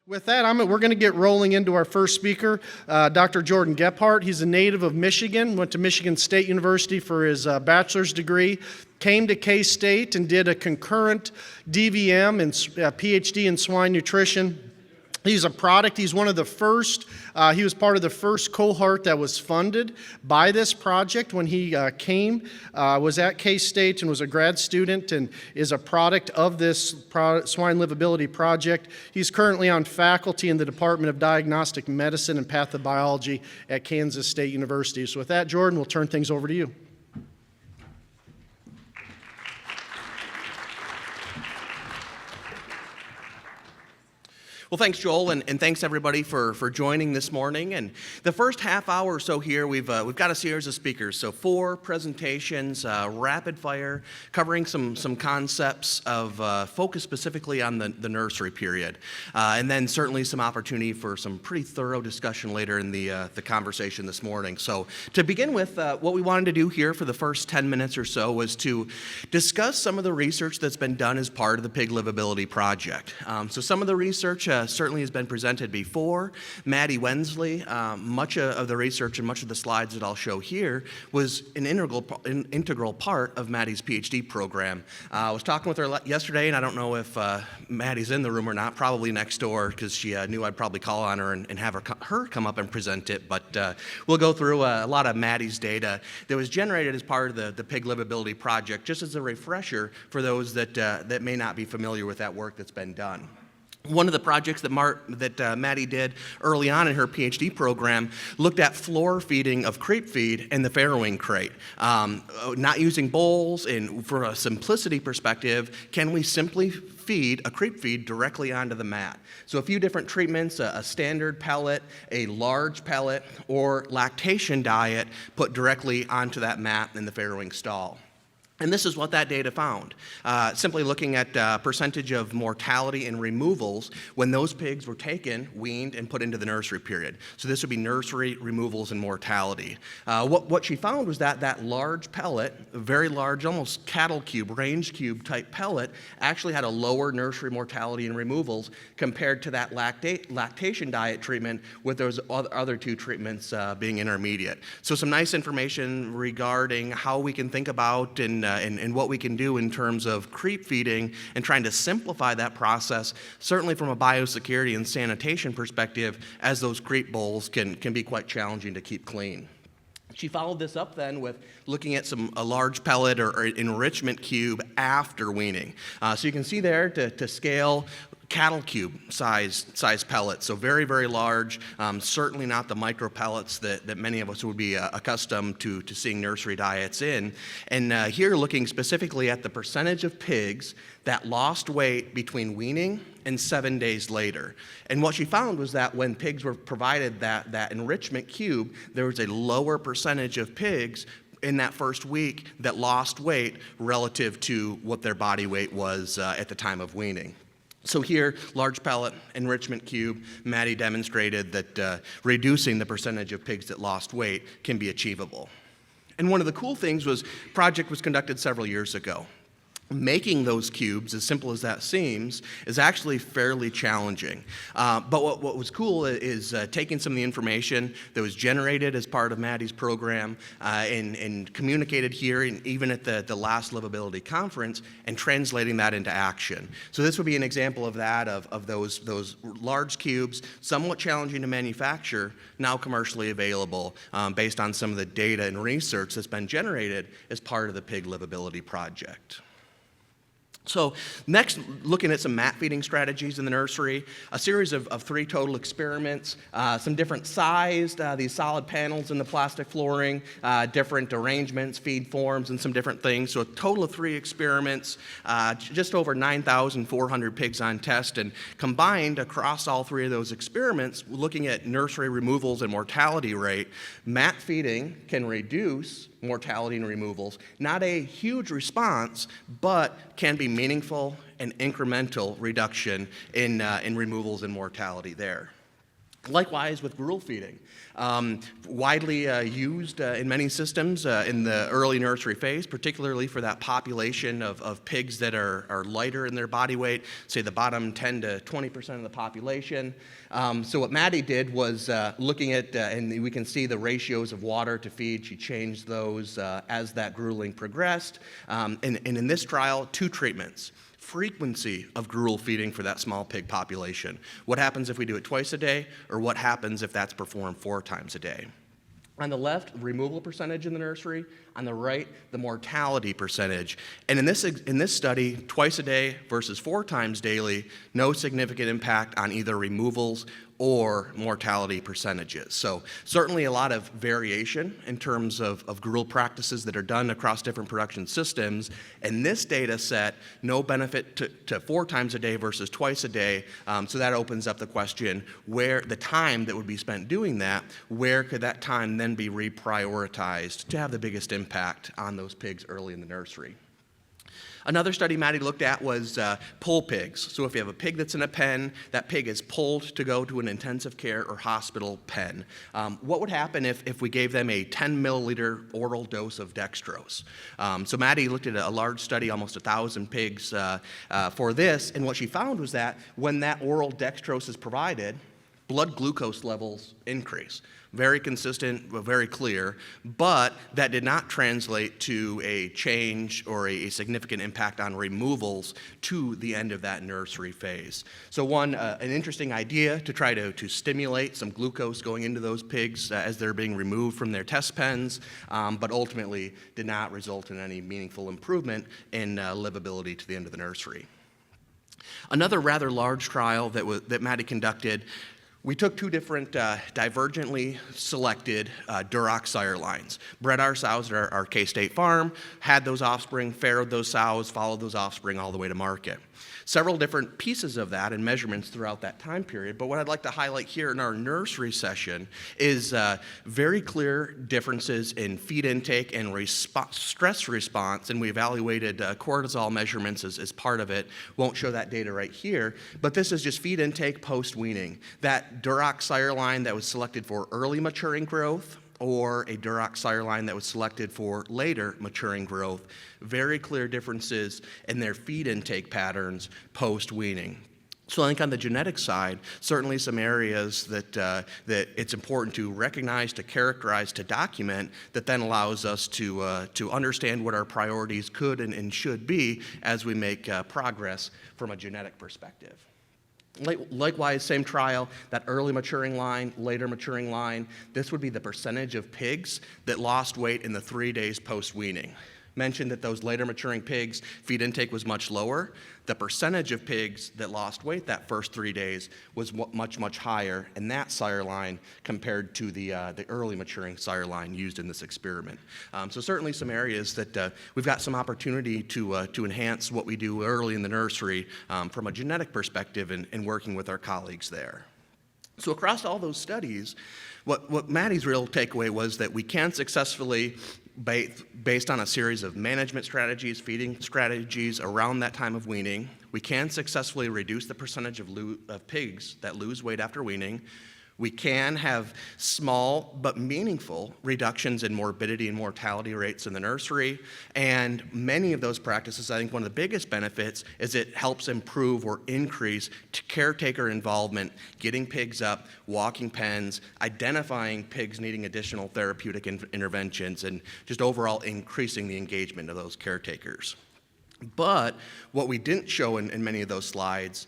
With that, we're going to get rolling into our first speaker, Dr. Jordan Gebhardt. He's a native of Michigan, went to Michigan State University for his bachelor's degree, came to K-State and did a concurrent DVM and PhD in swine nutrition. He's a product. He's one of the first, he was part of the first cohort that was funded by this project when he came, was at K-State and was a grad student and is a product of this swine livability project. He's currently on faculty in the Department of Diagnostic Medicine and Pathobiology at Kansas State University. So with that, Jordan, we'll turn things over to you. Well, thanks, Joel, and thanks everybody for joining this morning. And the first half hour or so here, we've got a series of speakers. So 4 presentations, rapid fire, covering some concepts of focus specifically on the nursery period, and then certainly some opportunity for some pretty thorough discussion later in the conversation this morning. So to begin with, what we wanted to do here for the first 10 minutes or so was to discuss some of the research that's been done as part of the Pig Livability project. So some of the research certainly has been presented before. Maddie Wensley, much of the research and much of the slides that I'll show here was an integral part of Maddie's PhD program. I was talking with her yesterday, and I don't know if Maddie's in the room or not, probably next door, because she knew I'd probably call on her and have her come up and present it. But we'll go through a lot of Maddie's data that was generated as part of the Pig Livability project, just as a refresher for those that may not be familiar with that work that's been done. One of the projects that Maddie did early on in her PhD program looked at floor feeding of creep feed in the farrowing crate. Not using bowls, and for a simplicity perspective, can we simply feed a creep feed directly onto the mat? So a few different treatments, a standard pellet, a large pellet, or lactation diet put directly onto that mat in the farrowing stall. And this is what that data found. Simply looking at percentage of mortality and removals when those pigs were taken, weaned, and put into the nursery period. So this would be nursery removals and mortality. What she found was that large pellet, a very large, almost cattle cube, range cube type pellet, actually had a lower nursery mortality and removals compared to that lactation diet treatment, with those other 2 treatments being intermediate. So some nice information regarding how we can think about and what we can do in terms of creep feeding and trying to simplify that process, certainly from a biosecurity and sanitation perspective, as those creep bowls can be quite challenging to keep clean. She followed this up then with looking at a large pellet or enrichment cube after weaning. So you can see there to scale cattle cube size pellets, so very, very large, certainly not the micro pellets that many of us would be accustomed to seeing nursery diets in. And here looking specifically at the percentage of pigs that lost weight between weaning and 7 days later. And what she found was that when pigs were provided that enrichment cube, there was a lower percentage of pigs in that first week that lost weight relative to what their body weight was at the time of weaning. So here, large pellet, enrichment cube, Maddie demonstrated that reducing the percentage of pigs that lost weight can be achievable. And one of the cool things was, project was conducted several years ago. Making those cubes, as simple as that seems, is actually fairly challenging. But what was cool is taking some of the information that was generated as part of Maddie's program and communicated here, and even at the last Livability conference, and translating that into action. So this would be an example of that, of those large cubes, somewhat challenging to manufacture, now commercially available based on some of the data and research that's been generated as part of the Pig Livability project. So next, looking at some mat feeding strategies in the nursery, a series of 3 total experiments, some different sized, these solid panels in the plastic flooring, different arrangements, feed forms, and some different things. So a total of 3 experiments, just over 9,400 pigs on test, and combined across all 3 of those experiments, looking at nursery removals and mortality rate, mat feeding can reduce mortality and removals. Not a huge response, but can be meaningful and incremental reduction in removals and mortality there. Likewise with gruel feeding. Widely used in many systems in the early nursery phase, particularly for that population of pigs that are lighter in their body weight, say the bottom 10 to 20% of the population. So what Maddie did was looking at, and we can see the ratios of water to feed. She changed those as that grueling progressed. And in this trial, 2 treatments. Frequency of gruel feeding for that small pig population. What happens if we do it twice a day, or what happens if that's performed 4 times a day? On the left, removal percentage in the nursery. On the right, the mortality percentage. And in this study, twice a day versus 4 times daily, no significant impact on either removals or mortality percentages. So certainly a lot of variation in terms of gruel practices that are done across different production systems. In this data set, no benefit to 4 times a day versus twice a day. So that opens up the question, where the time that would be spent doing that, where could that time then be reprioritized to have the biggest impact on those pigs early in the nursery? Another study Maddie looked at was pull pigs. So if you have a pig that's in a pen, that pig is pulled to go to an intensive care or hospital pen. What would happen if we gave them a 10 milliliter oral dose of dextrose? So Maddie looked at a large study, almost 1,000 pigs for this, and what she found was that when that oral dextrose is provided, blood glucose levels increase. Very consistent, very clear, but that did not translate to a change or a significant impact on removals to the end of that nursery phase. So an interesting idea to try to stimulate some glucose going into those pigs as they're being removed from their test pens, but ultimately did not result in any meaningful improvement in livability to the end of the nursery. Another rather large trial that Maddie conducted, we took 2 different divergently selected Duroc sire lines. Bred our sows at our K-State farm, had those offspring, farrowed those sows, followed those offspring all the way to market. Several different pieces of that and measurements throughout that time period, but what I'd like to highlight here in our nursery session is very clear differences in feed intake and stress response, and we evaluated cortisol measurements as part of it. Won't show that data right here, but this is just feed intake post-weaning. That Duroc sire line that was selected for early maturing growth, or a Duroc sire line that was selected for later maturing growth. Very clear differences in their feed intake patterns post-weaning. So I think on the genetic side, certainly some areas that it's important to recognize, to characterize, to document, that then allows us to understand what our priorities could and should be as we make progress from a genetic perspective. Likewise, same trial, that early maturing line, later maturing line, this would be the percentage of pigs that lost weight in the 3 days post-weaning. Mentioned that those later maturing pigs, feed intake was much lower. The percentage of pigs that lost weight that first 3 days was much, much higher in that sire line compared to the early maturing sire line used in this experiment. So certainly some areas that we've got some opportunity to enhance what we do early in the nursery from a genetic perspective and working with our colleagues there. So across all those studies, what Maddie's real takeaway was that we can successfully, based on a series of management strategies, feeding strategies around that time of weaning, we can successfully reduce the percentage of pigs that lose weight after weaning. We can have small but meaningful reductions in morbidity and mortality rates in the nursery, and many of those practices, I think one of the biggest benefits is it helps improve or increase caretaker involvement, getting pigs up, walking pens, identifying pigs needing additional therapeutic interventions, and just overall increasing the engagement of those caretakers. But what we didn't show in many of those slides,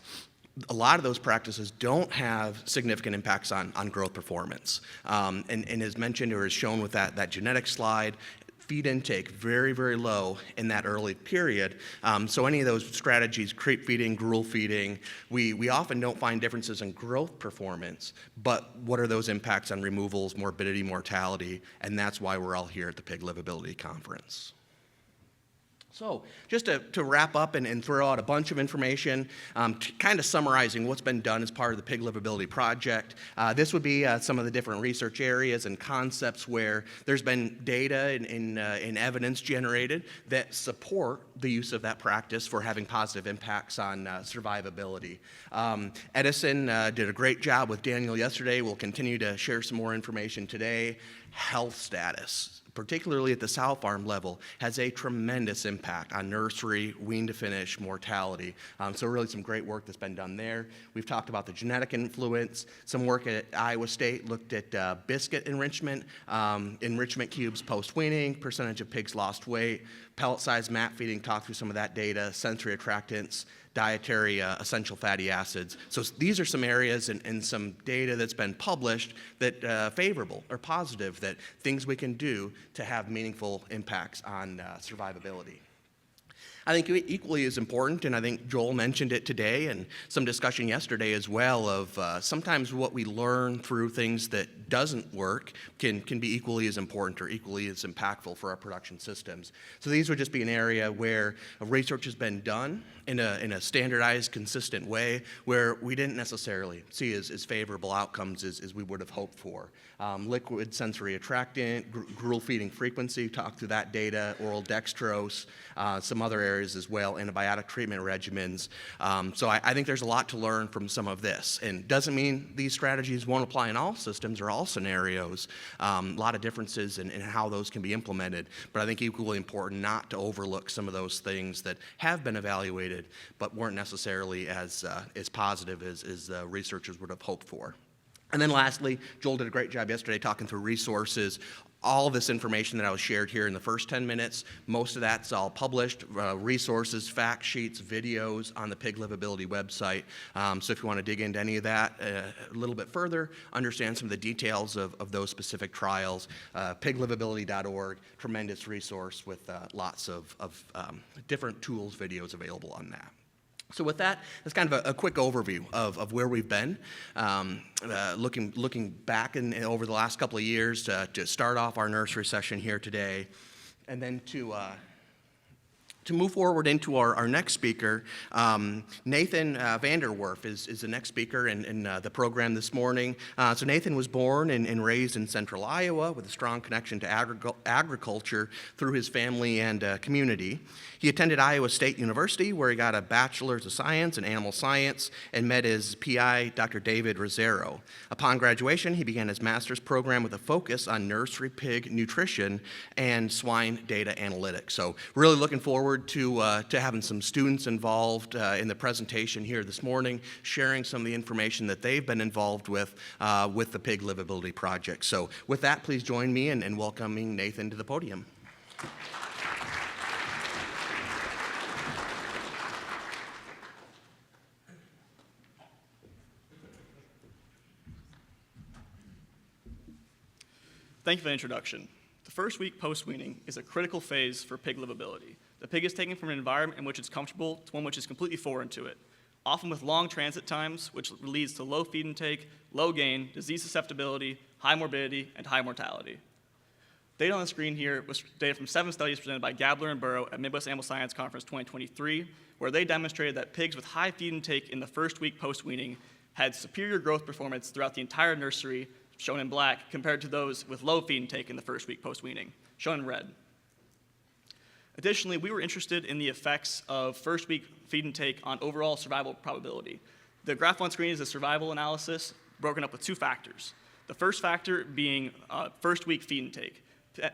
a lot of those practices don't have significant impacts on growth performance. And as mentioned or as shown with that genetic slide, feed intake very, very low in that early period. So any of those strategies, creep feeding, gruel feeding, we often don't find differences in growth performance, but what are those impacts on removals, morbidity, mortality, and that's why we're all here at the Pig Livability Conference. So just to wrap up and throw out a bunch of information, kind of summarizing what's been done as part of the Pig Livability Project. This would be some of the different research areas and concepts where there's been data and evidence generated that support the use of that practice for having positive impacts on survivability. Edison did a great job with Daniel yesterday. We'll continue to share some more information today. Health status, particularly at the sow farm level, has a tremendous impact on nursery, wean to finish mortality. So really some great work that's been done there. We've talked about the genetic influence. Some work at Iowa State looked at biscuit enrichment, enrichment cubes post-weaning, percentage of pigs lost weight, pellet size mat feeding, talked through some of that data, sensory attractants, dietary essential fatty acids. So these are some areas and some data that's been published that favorable or positive, that things we can do to have meaningful impacts on survivability. I think equally as important, and I think Joel mentioned it today and some discussion yesterday as well, of sometimes what we learn through things that doesn't work can be equally as important or equally as impactful for our production systems. So these would just be an area where research has been done in a standardized, consistent way where we didn't necessarily see as favorable outcomes as we would have hoped for. Liquid sensory attractant, gruel feeding frequency, talked through that data, oral dextrose, some other areas as well, antibiotic treatment regimens. So I think there's a lot to learn from some of this. And doesn't mean these strategies won't apply in all systems or all scenarios. A lot of differences in how those can be implemented. But I think equally important not to overlook some of those things that have been evaluated but weren't necessarily as positive as researchers would have hoped for. And then lastly, Joel did a great job yesterday talking through resources. All of this information that I was shared here in the first 10 minutes, most of that's all published, resources, fact sheets, videos on the Pig Livability website. So if you want to dig into any of that a little bit further, understand some of the details of those specific trials, piglivability.org, tremendous resource with lots of different tools, videos available on that. So with that, that's kind of a quick overview of where we've been, looking back over the last couple of years to start off our nursery session here today, and then to move forward into our next speaker. Nathan Vander Werff is the next speaker in the program this morning. So Nathan was born and raised in central Iowa with a strong connection to agriculture through his family and community. He attended Iowa State University, where he got a bachelor's of science in animal science and met his PI, Dr. David Rosero. Upon graduation, he began his master's program with a focus on nursery pig nutrition and swine data analytics. So really looking forward to having some students involved in the presentation here this morning, sharing some of the information that they've been involved with the Pig Livability Project. So with that, please join me in welcoming Nathan to the podium. Thank you for the introduction. The first week post-weaning is a critical phase for pig livability. The pig is taken from an environment in which it's comfortable to one which is completely foreign to it, often with long transit times, which leads to low feed intake, low gain, disease susceptibility, high morbidity, and high mortality. Data on the screen here was data from 7 studies presented by Gabler and Burrow at Midwest Animal Science Conference 2023, where they demonstrated that pigs with high feed intake in the first week post-weaning had superior growth performance throughout the entire nursery, shown in black, compared to those with low feed intake in the first week post-weaning, shown in red. Additionally, we were interested in the effects of first week feed intake on overall survival probability. The graph on screen is a survival analysis broken up with 2 factors. The first factor being first week feed intake.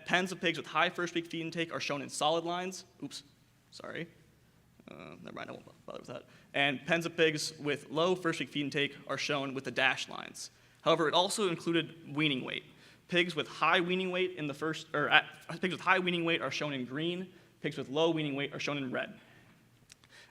Pens of pigs with high first week feed intake are shown in solid lines. Oops, sorry. Never mind, I won't bother with that. And pens of pigs with low first week feed intake are shown with the dashed lines. However, it also included weaning weight. Pigs with high weaning weight pigs with high weaning weight are shown in green. Pigs with low weaning weight are shown in red.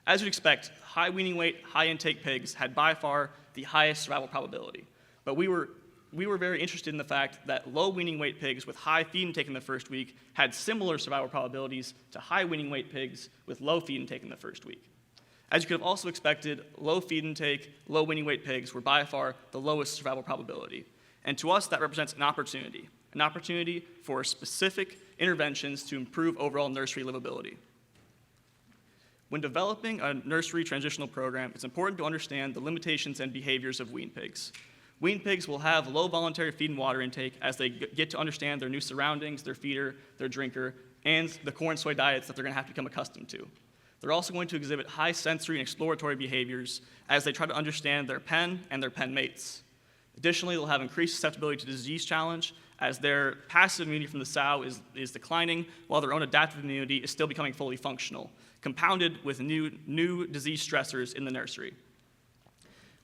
As you'd expect, high weaning weight, high intake pigs had by far the highest survival probability. But we were very interested in the fact that low weaning weight pigs with high feed intake in the first week had similar survival probabilities to high weaning weight pigs with low feed intake in the first week. As you could have also expected, low feed intake, low weaning weight pigs were by far the lowest survival probability. And to us, that represents an opportunity for specific interventions to improve overall nursery livability. When developing a nursery transitional program, it's important to understand the limitations and behaviors of weaned pigs. Weaned pigs will have low voluntary feed and water intake as they get to understand their new surroundings, their feeder, their drinker, and the corn soy diets that they're going to have to become accustomed to. They're also going to exhibit high sensory and exploratory behaviors as they try to understand their pen and their pen mates. Additionally, they'll have increased susceptibility to disease challenge as their passive immunity from the sow is declining while their own adaptive immunity is still becoming fully functional, compounded with new disease stressors in the nursery.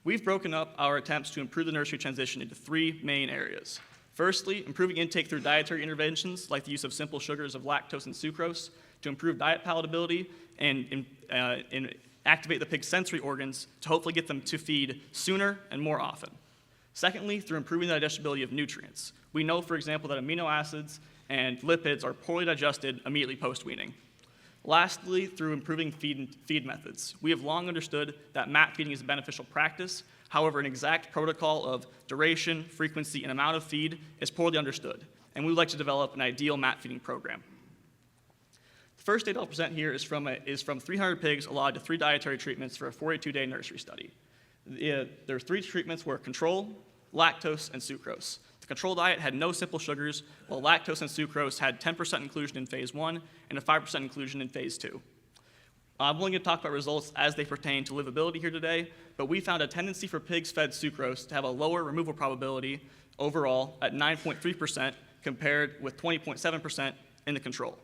We've broken up our attempts to improve the nursery transition into 3 main areas. Firstly, improving intake through dietary interventions like the use of simple sugars of lactose and sucrose to improve diet palatability and activate the pig's sensory organs to hopefully get them to feed sooner and more often. Secondly, through improving the digestibility of nutrients. We know, for example, that amino acids and lipids are poorly digested immediately post-weaning. Lastly, through improving feed methods. We have long understood that mat feeding is a beneficial practice. However, an exact protocol of duration, frequency, and amount of feed is poorly understood, and we would like to develop an ideal mat feeding program. The first data I'll present here is from 300 pigs allotted to 3 dietary treatments for a 42-day nursery study. Their 3 treatments were control, lactose, and sucrose. The control diet had no simple sugars, while lactose and sucrose had 10% inclusion in phase 1 and a 5% inclusion in phase 2. I'm only going to talk about results as they pertain to livability here today, but we found a tendency for pigs fed sucrose to have a lower removal probability overall at 9.3% compared with 20.7% in the control.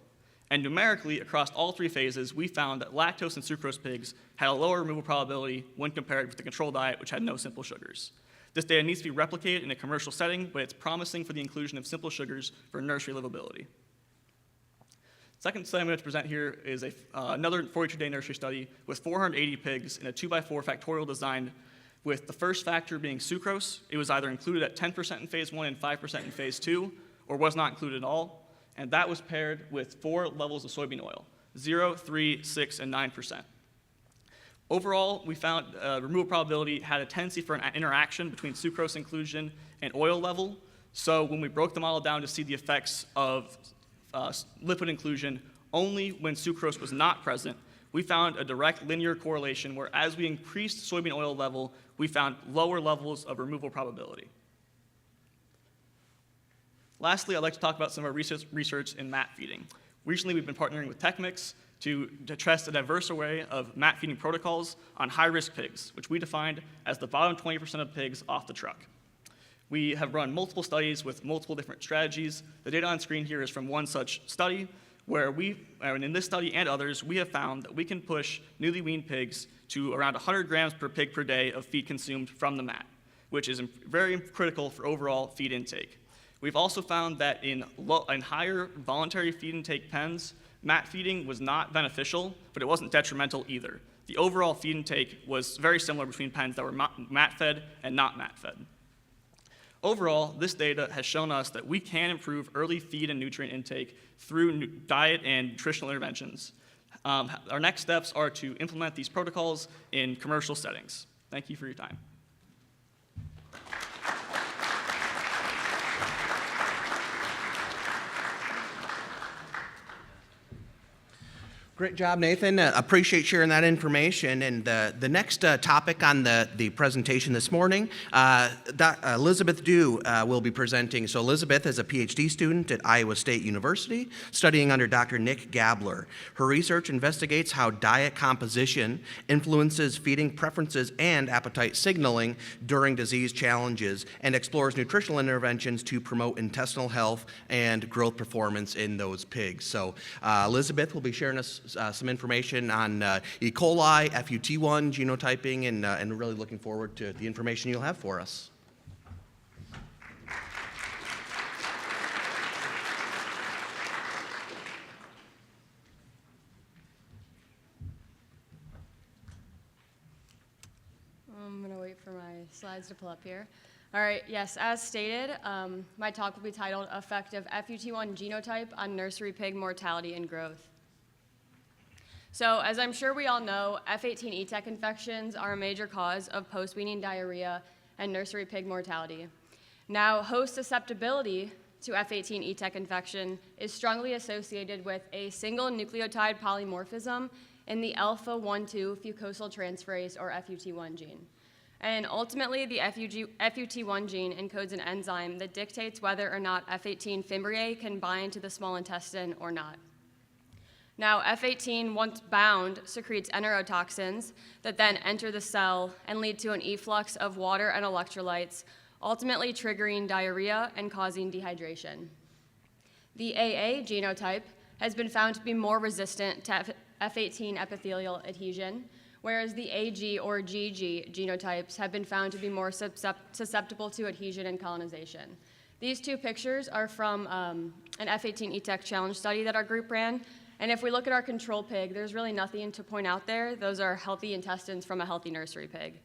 And numerically, across all 3 phases, we found that lactose and sucrose pigs had a lower removal probability when compared with the control diet, which had no simple sugars. This data needs to be replicated in a commercial setting, but it's promising for the inclusion of simple sugars for nursery livability. Second study I'm going to present here is another 42-day nursery study with 480 pigs in a 2x4 factorial design, with the first factor being sucrose. It was either included at 10% in phase 1 and 5% in phase 2, or was not included at all. And that was paired with 4 levels of soybean oil, 0, 3, 6, and 9%. Overall, we found removal probability had a tendency for an interaction between sucrose inclusion and oil level. So when we broke the model down to see the effects of lipid inclusion only when sucrose was not present, we found a direct linear correlation where as we increased soybean oil level, we found lower levels of removal probability. Lastly, I'd like to talk about some of our research in mat feeding. Recently, we've been partnering with TechMix to test a diverse array of mat feeding protocols on high-risk pigs, which we defined as the bottom 20% of pigs off the truck. We have run multiple studies with multiple different strategies. The data on screen here is from one such study, where and in this study and others, we have found that we can push newly weaned pigs to around 100 grams per pig per day of feed consumed from the mat, which is very critical for overall feed intake. We've also found that in higher voluntary feed intake pens, mat feeding was not beneficial, but it wasn't detrimental either. The overall feed intake was very similar between pens that were mat-fed and not mat-fed. Overall, this data has shown us that we can improve early feed and nutrient intake through diet and nutritional interventions. Our next steps are to implement these protocols in commercial settings. Thank you for your time. Great job, Nathan. Appreciate sharing that information. And the next topic on the presentation this morning, Elizabeth Dew will be presenting. So Elizabeth is a PhD student at Iowa State University, studying under Dr. Nick Gabler. Her research investigates how diet composition influences feeding preferences and appetite signaling during disease challenges, and explores nutritional interventions to promote intestinal health and growth performance in those pigs. So Elizabeth will be sharing us some information on E. coli, FUT1 genotyping, and really looking forward to the information you'll have for us. I'm going to wait for my slides to pull up here. All right, yes, as stated, my talk will be titled Effect of FUT1 Genotype on Nursery Pig Mortality and Growth. So, as I'm sure we all know, F18 ETEC infections are a major cause of post-weaning diarrhea and nursery pig mortality. Now, host susceptibility to F18 ETEC infection is strongly associated with a single nucleotide polymorphism in the alpha-1,2 fucosyltransferase, or FUT1 gene. And ultimately, the FUT1 gene encodes an enzyme that dictates whether or not F18 fimbriae can bind to the small intestine or not. Now, F18, once bound, secretes enterotoxins that then enter the cell and lead to an efflux of water and electrolytes, ultimately triggering diarrhea and causing dehydration. The AA genotype has been found to be more resistant to F18 epithelial adhesion, whereas the AG or GG genotypes have been found to be more susceptible to adhesion and colonization. These two pictures are from an F18 ETEC challenge study that our group ran, and if we look at our control pig, there's really nothing to point out there. Those are healthy intestines from a healthy nursery pig.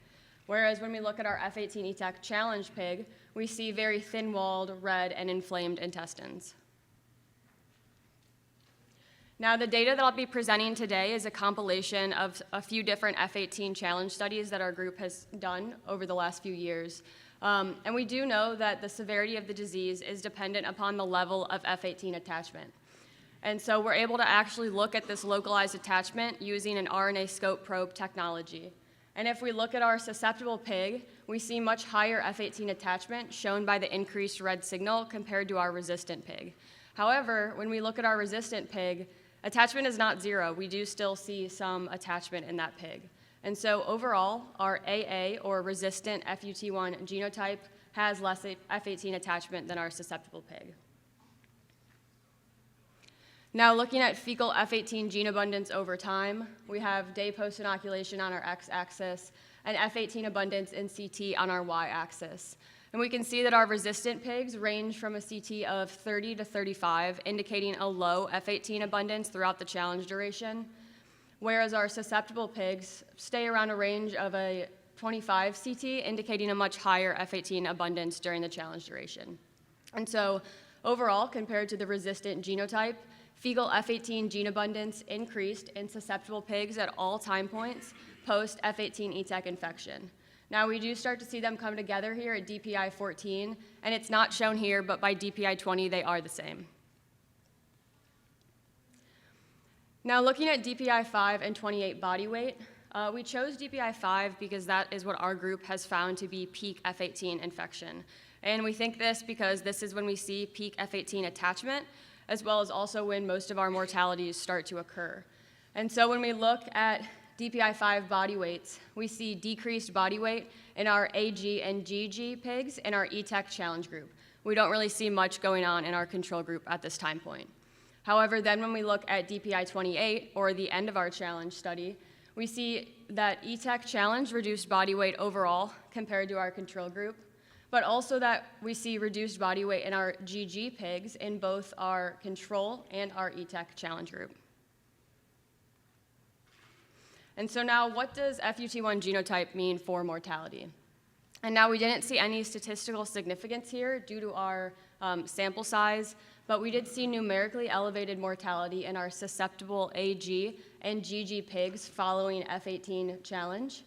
Whereas when we look at our F18 ETEC challenge pig, we see very thin-walled, red, and inflamed intestines. Now, the data that I'll be presenting today is a compilation of a few different F18 challenge studies that our group has done over the last few years. And we do know that the severity of the disease is dependent upon the level of F18 attachment. And so we're able to actually look at this localized attachment using an RNA scope probe technology. And if we look at our susceptible pig, we see much higher F18 attachment shown by the increased red signal compared to our resistant pig. However, when we look at our resistant pig, attachment is not zero. We do still see some attachment in that pig. And so overall, our AA, or resistant FUT1 genotype, has less F18 attachment than our susceptible pig. Now, looking at fecal F18 gene abundance over time, we have day post-inoculation on our x-axis and F18 abundance in CT on our y-axis. And we can see that our resistant pigs range from a CT of 30 to 35, indicating a low F18 abundance throughout the challenge duration, whereas our susceptible pigs stay around a range of a 25 CT, indicating a much higher F18 abundance during the challenge duration. And so overall, compared to the resistant genotype, fecal F18 gene abundance increased in susceptible pigs at all time points post F18 ETEC infection. Now, we do start to see them come together here at DPI 14, and it's not shown here, but by DPI 20, they are the same. Now, looking at DPI 5 and 28 body weight, we chose DPI 5 because that is what our group has found to be peak F18 infection. And we think this because this is when we see peak F18 attachment, as well as also when most of our mortalities start to occur. And so when we look at DPI 5 body weights, we see decreased body weight in our AG and GG pigs in our ETEC challenge group. We don't really see much going on in our control group at this time point. However, then when we look at DPI 28, or the end of our challenge study, we see that ETEC challenge reduced body weight overall compared to our control group, but also that we see reduced body weight in our GG pigs in both our control and our ETEC challenge group. And so now, what does FUT1 genotype mean for mortality? And now, we didn't see any statistical significance here due to our sample size, but we did see numerically elevated mortality in our susceptible AG and GG pigs following F18 challenge.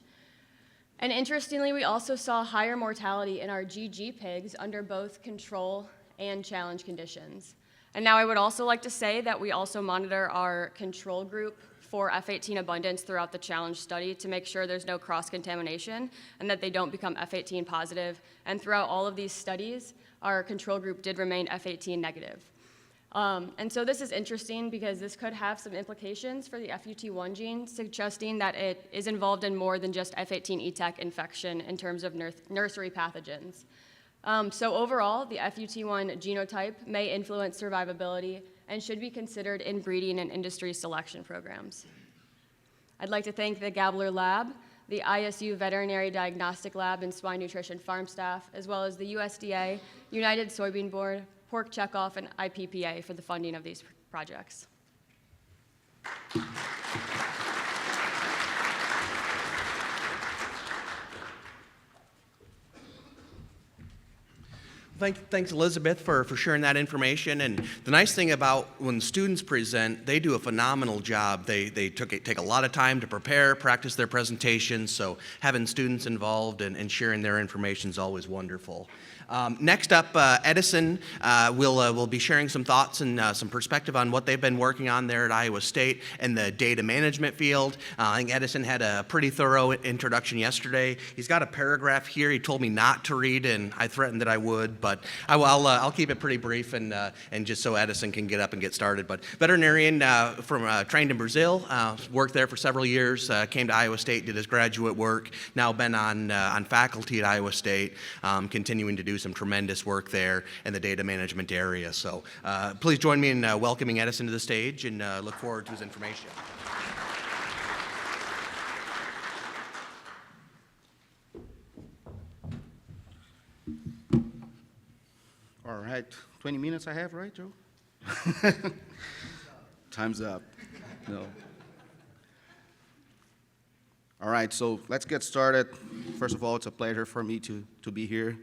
And interestingly, we also saw higher mortality in our GG pigs under both control and challenge conditions. And now I would also like to say that we also monitor our control group for F18 abundance throughout the challenge study to make sure there's no cross-contamination and that they don't become F18 positive. And throughout all of these studies, our control group did remain F18 negative. And so this is interesting because this could have some implications for the FUT1 gene, suggesting that it is involved in more than just F18 ETEC infection in terms of nursery pathogens. So overall, the FUT1 genotype may influence survivability and should be considered in breeding and industry selection programs. I'd like to thank the Gabler Lab, the ISU Veterinary Diagnostic Lab and Swine Nutrition Farm staff, as well as the USDA, United Soybean Board, Pork Checkoff, and IPPA for the funding of these projects. Thanks, Elizabeth, for sharing that information. And the nice thing about when students present, they do a phenomenal job. They take a lot of time to prepare, practice their presentations, so having students involved and sharing their information is always wonderful. Next up, Edison will be sharing some thoughts and some perspective on what they've been working on there at Iowa State in the data management field. I think Edison had a pretty thorough introduction yesterday. He's got a paragraph here he told me not to read, and I threatened that I would, but I'll keep it pretty brief and just so Edison can get up and get started. But veterinarian trained in Brazil, worked there for several years, came to Iowa State, did his graduate work, now been on faculty at Iowa State, continuing to do some tremendous work there in the data management area. So please join me in welcoming Edison to the stage, and look forward to his information. All right, 20 minutes I have, right, Joe? Time's up. No. All right, so let's get started. First of all, it's a pleasure for me to be here,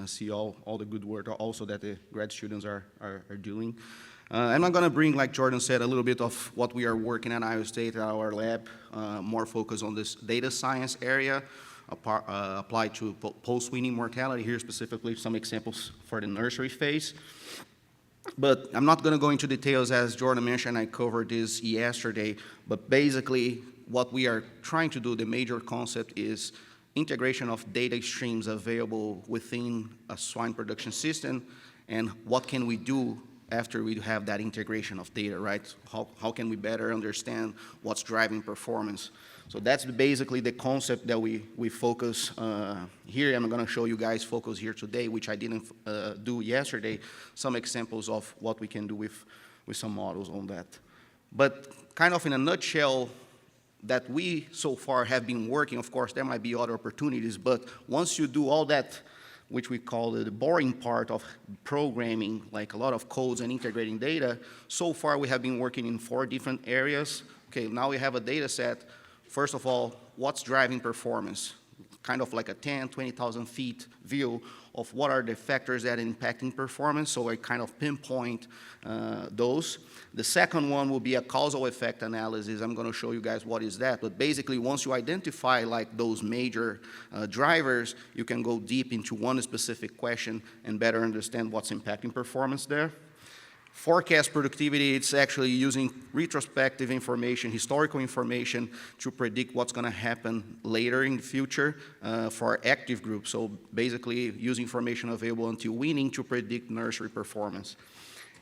see all the good work also that the grad students are doing. And I'm going to bring, like Jordan said, a little bit of what we are working at Iowa State at our lab, more focus on this data science area, applied to post-weaning mortality, here specifically some examples for the nursery phase. But I'm not going to go into details, as Jordan mentioned, I covered this yesterday, but basically what we are trying to do, the major concept is integration of data streams available within a swine production system, and what can we do after we have that integration of data, right? How can we better understand what's driving performance? So that's basically the concept that we focus here. I'm going to show you guys focus here today, which I didn't do yesterday, some examples of what we can do with some models on that. But kind of in a nutshell, that we so far have been working, of course, there might be other opportunities, but once you do all that, which we call the boring part of programming, like a lot of codes and integrating data, so far we have been working in 4 different areas. Okay, now we have a data set. First of all, what's driving performance? Kind of like a 10, 20,000 feet view of what are the factors that are impacting performance, so I kind of pinpoint those. The second one will be a causal effect analysis. I'm going to show you guys what is that, but basically once you identify like those major drivers, you can go deep into one specific question and better understand what's impacting performance there. Forecast productivity, it's actually using retrospective information, historical information to predict what's going to happen later in the future for active groups. So basically use information available until weaning to predict nursery performance.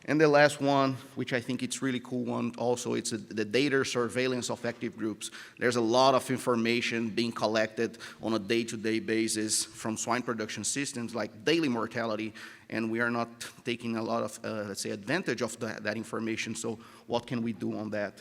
And the last one, which I think it's really cool one also, it's the data surveillance of active groups. There's a lot of information being collected on a day-to-day basis from swine production systems like daily mortality, and we are not taking a lot of, let's say, advantage of that information, so what can we do on that?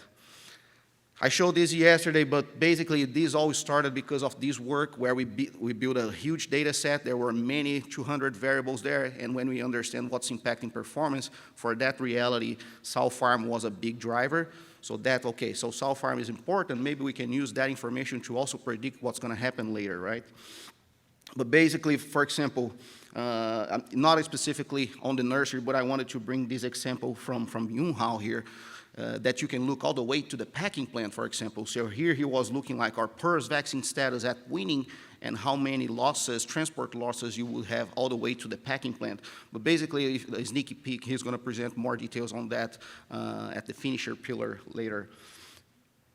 I showed this yesterday, but basically this all started because of this work where we built a huge data set. There were many 200 variables there, and when we understand what's impacting performance, for that reality, sow farm was a big driver. So that, okay, so sow farm is important, maybe we can use that information to also predict what's going to happen later, right? But basically, for example, not specifically on the nursery, but I wanted to bring this example from Yunhao here. That you can look all the way to the packing plant, for example. So here he was looking like our PRRS vaccine status at weaning and how many losses, transport losses you would have all the way to the packing plant. But basically, a sneaky peek, he's going to present more details on that at the finisher pillar later.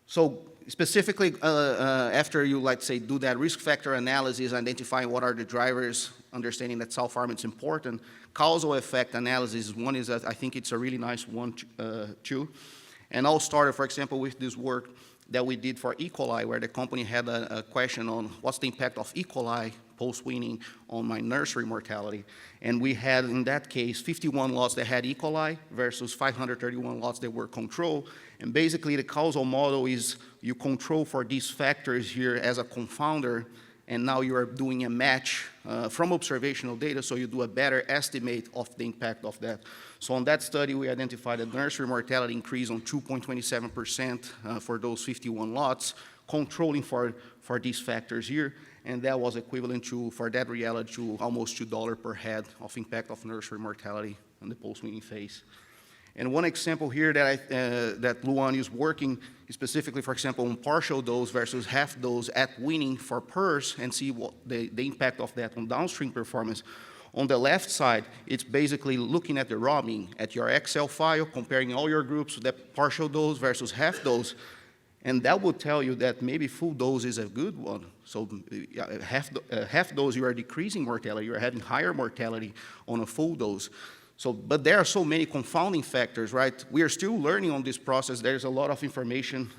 So specifically, after you, let's say, do that risk factor analysis, identifying what are the drivers, understanding that sow farm is important, causal effect analysis, one is, I think it's a really nice one too. And I'll start, for example, with this work that we did for E. coli, where the company had a question on what's the impact of E. coli post-weaning on my nursery mortality. And we had, in that case, 51 lots that had E. coli versus 531 lots that were control. And basically, the causal model is you control for these factors here as a confounder, and now you are doing a match from observational data, so you do a better estimate of the impact of that. So on that study, we identified a nursery mortality increase on 2.27% for those 51 lots, controlling for these factors here. and that was equivalent to, for that reality, to almost $2 per head of impact of nursery mortality in the post-weaning phase. And one example here that Luan is working specifically, for example, on partial dose versus half dose at weaning for PRRS, and see what the impact of that on downstream performance. On the left side, it's basically looking at the raw mean, at your Excel file, comparing all your groups, that partial dose versus half dose, and that would tell you that maybe full dose is a good one. So half dose, you are decreasing mortality, you are having higher mortality on a full dose. So, but there are so many confounding factors, right? We are still learning on this process. There's a lot of information,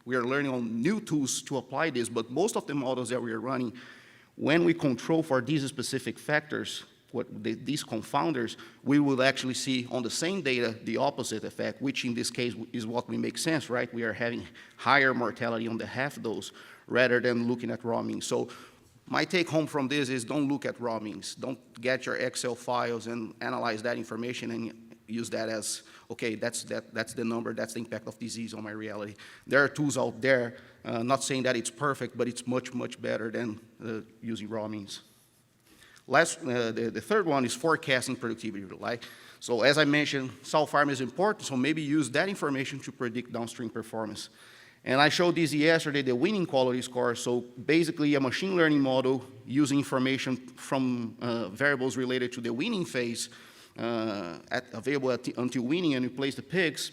we are learning on new tools to apply this, but most of the models that we are running, when we control for these specific factors, these confounders, we will actually see on the same data the opposite effect, which in this case is what we make sense, right? We are having higher mortality on the half dose rather than looking at raw means. So my take home from this is don't look at raw means. Don't get your Excel files and analyze that information and use that as, okay, that's the number, that's the impact of disease on my reality. There are tools out there, not saying that it's perfect, but it's much, much better than using raw means. The third one is forecasting productivity, right? So as I mentioned, sow farm is important, so maybe use that information to predict downstream performance. And I showed this yesterday, the weaning quality score. So basically a machine learning model using information from variables related to the weaning phase available until weaning, and you place the pigs,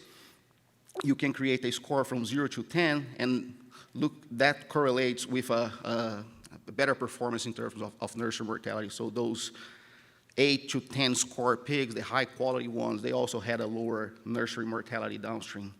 you can create a score from 0 to 10, and look, that correlates with a better performance in terms of nursery mortality. So those 8 to 10 score pigs, the high quality ones, they also had a lower nursery mortality downstream.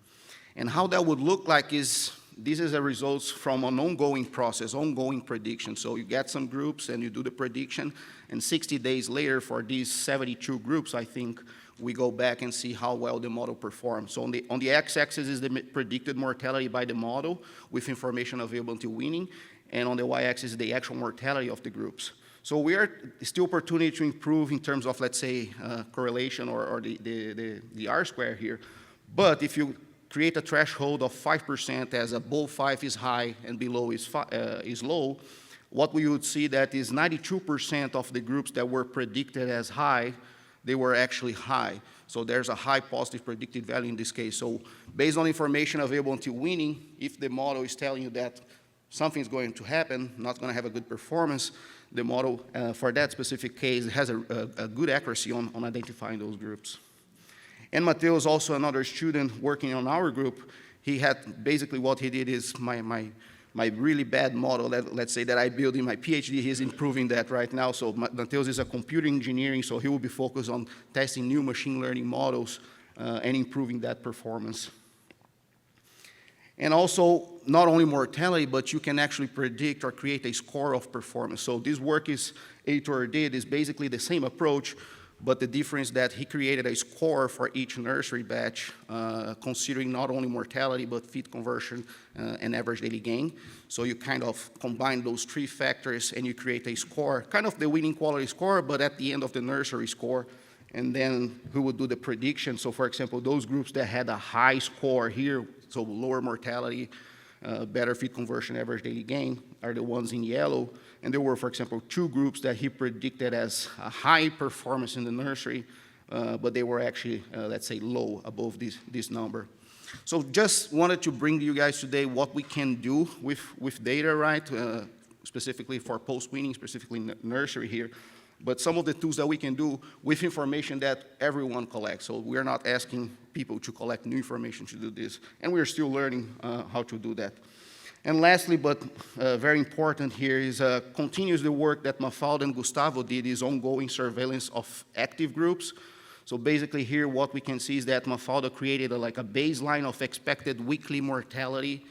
And how that would look like is, this is the results from an ongoing process, ongoing prediction. So you get some groups and you do the prediction, and 60 days later for these 72 groups, I think, we go back and see how well the model performs. So on the x-axis is the predicted mortality by the model with information available until weaning, and on the y-axis is the actual mortality of the groups. So we are still opportunity to improve in terms of, let's say, correlation or the R-square here. But if you create a threshold of 5% as above 5 is high and below is low, what we would see that is 92% of the groups that were predicted as high, they were actually high. So there's a high positive predicted value in this case. So based on information available until weaning, if the model is telling you that something's going to happen, not going to have a good performance, the model for that specific case has a good accuracy on identifying those groups. And Mateo is also another student working on our group. He had, basically what he did is my really bad model, let's say, that I built in my PhD, he's improving that right now. So Mateo is a computer engineering, so he will be focused on testing new machine learning models and improving that performance. And also, not only mortality, but you can actually predict or create a score of performance. So this work Heitor did is basically the same approach, but the difference that he created a score for each nursery batch, considering not only mortality, but feed conversion and average daily gain. So you kind of combine those three factors and you create a score, kind of the weaning quality score, but at the end of the nursery score. And then we would do the prediction. So for example, those groups that had a high score here, so lower mortality, better feed conversion, average daily gain, are the ones in yellow. And there were, for example, 2 groups that he predicted as a high performance in the nursery, but they were actually, let's say, low above this number. So just wanted to bring to you guys today what we can do with data, right? Specifically for post-weaning, specifically nursery here. But some of the tools that we can do with information that everyone collects. So we're not asking people to collect new information to do this. And we're still learning how to do that. And lastly, but very important here, is continues the work that Mafalda and Gustavo did, is ongoing surveillance of active groups. So basically here what we can see is that Mafalda created like a baseline of expected weekly mortality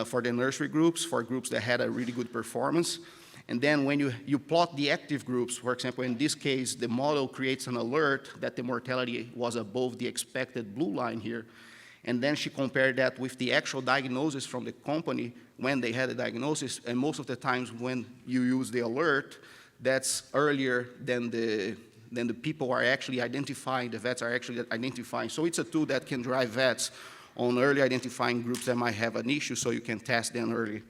for the nursery groups, for groups that had a really good performance. And then when you plot the active groups, for example, in this case, the model creates an alert that the mortality was above the expected blue line here. And then she compared that with the actual diagnosis from the company when they had a diagnosis, and most of the times when you use the alert, that's earlier than the people are actually identifying, the vets are actually identifying. So it's a tool that can drive vets on early identifying groups that might have an issue, so you can test them early.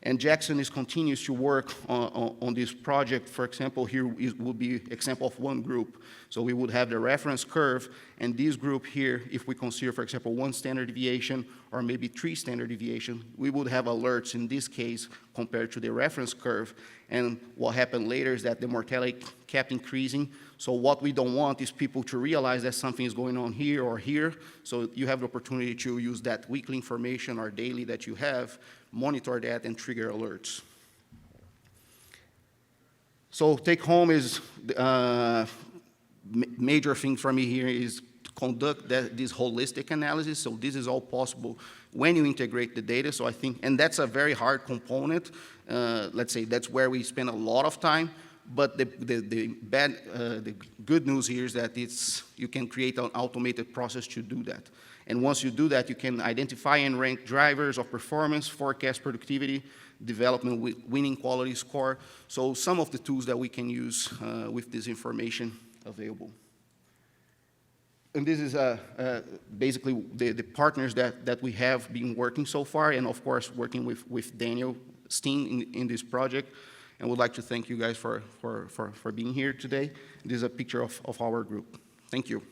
And Jackson continues to work on this project. For example, here would be example of one group. So we would have the reference curve, and this group here, if we consider, for example, 1 standard deviation or maybe 3 standard deviation, we would have alerts in this case compared to the reference curve. And what happened later is that the mortality kept increasing. So what we don't want is people to realize that something is going on here or here. So you have the opportunity to use that weekly information or daily that you have, monitor that, and trigger alerts. So take home is, major thing for me here is conduct this holistic analysis. So this is all possible when you integrate the data. So I think, and that's a very hard component. Let's say that's where we spend a lot of time. But the good news here is that you can create an automated process to do that. And once you do that, you can identify and rank drivers of performance, forecast productivity, development winning quality score. So some of the tools that we can use with this information available. And this is basically the partners that we have been working so far, and of course working with Daniel Steen in this project. And would like to thank you guys for being here today. This is a picture of our group. Thank you.